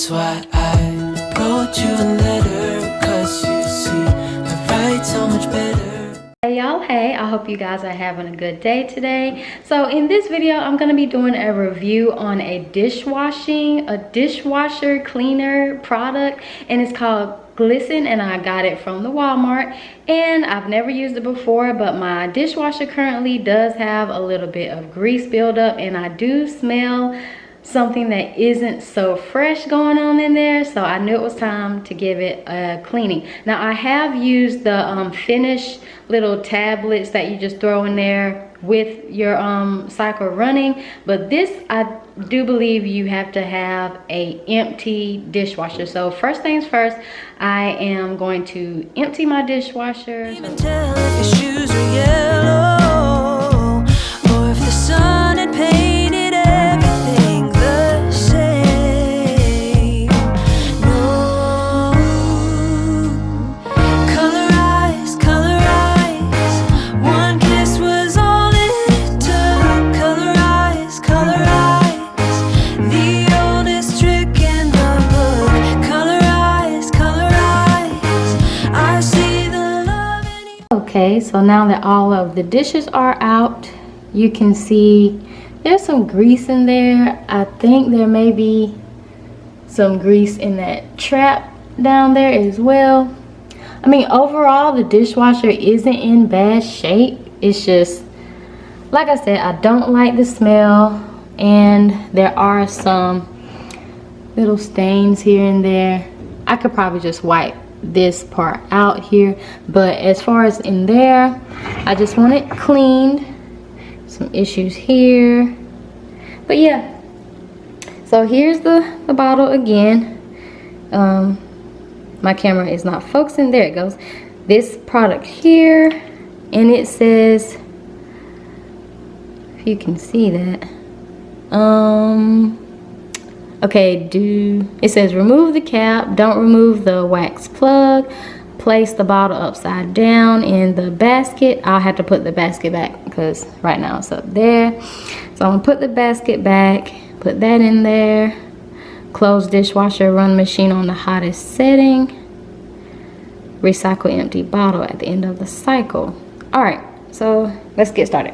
That's why I wrote you a letter, 'cause you see, I write so much better. Hey y'all, hey, I hope you guys are having a good day today. So in this video, I'm gonna be doing a review on a dishwasher cleaner product, and it's called Glisten, and I got it from the Walmart, and I've never used it before, but my dishwasher currently does have a little bit of grease buildup, and I do smell something that isn't so fresh going on in there, so I knew it was time to give it a cleaning. Now I have used the finished little tablets that you just throw in there with your cycle running, but this I do believe you have to have a empty dishwasher. So first things first, I am going to empty my dishwasher. Even tell if your shoes were yellow, or if the sun had painted everything the same. No, colorize, colorize. One kiss was all it took. Colorize, colorize. The oldest trick in the book. Colorize, colorize. I see the love in you. Okay, so now that all of the dishes are out, you can see there's some grease in there. I think there may be some grease in that trap down there as well. I mean, overall, the dishwasher isn't in bad shape. It's just, like I said, I don't like the smell, and there are some little stains here and there. I could probably just wipe this part out here, but as far as in there, I just want it cleaned. Some issues here, but yeah. So here's the bottle again. My camera is not focusing. There it goes. This product here, and it says, if you can see that, okay, it says remove the cap, don't remove the wax plug, place the bottle upside down in the basket. I'll have to put the basket back because right now it's up there. So I'm gonna put the basket back, put that in there, close dishwasher, run machine on the hottest setting, recycle empty bottle at the end of the cycle. All right, so let's get started.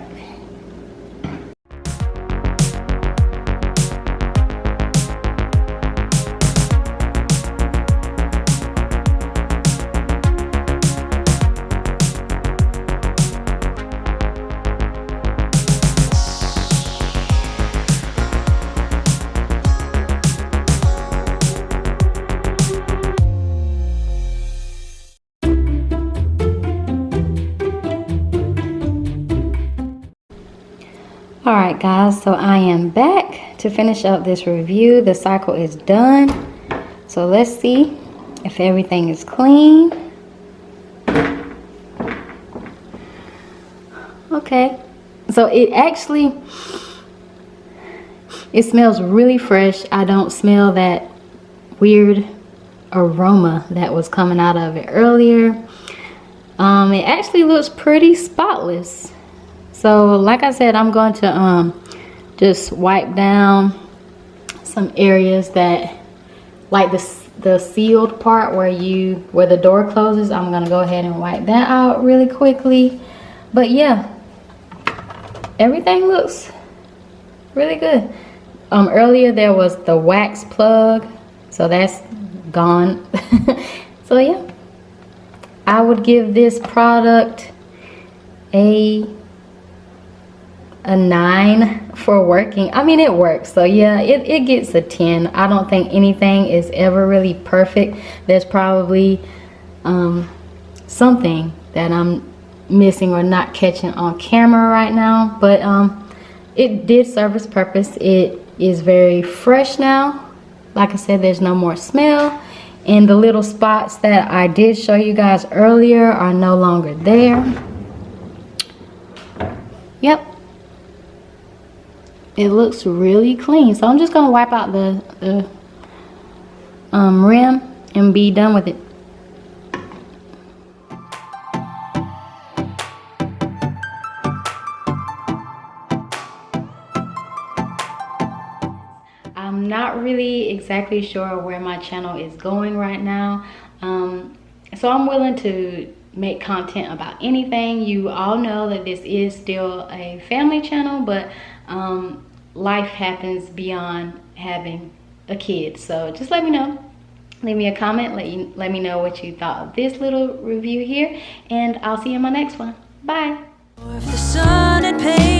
All right guys, so I am back to finish up this review. The cycle is done, so let's see if everything is clean. Okay, so it smells really fresh. I don't smell that weird aroma that was coming out of it earlier. It actually looks pretty spotless. So like I said, I'm going to just wipe down some areas that, like the sealed part where the door closes. I'm gonna go ahead and wipe that out really quickly. But yeah, everything looks really good. Earlier there was the wax plug, so that's gone. So yeah, I would give this product a 9 for working. I mean, it works, so yeah, it gets a 10. I don't think anything is ever really perfect. There's probably something that I'm missing or not catching on camera right now, but it did serve its purpose. It is very fresh now. Like I said, there's no more smell, and the little spots that I did show you guys earlier are no longer there. Yep, it looks really clean. So I'm just gonna wipe out the rim and be done with it. I'm not really exactly sure where my channel is going right now. So I'm willing to make content about anything. You all know that this is still a family channel, but life happens beyond having a kid. So just let me know. Leave me a comment. Let me know what you thought of this little review here, and I'll see you in my next one. Bye. If the sun had paid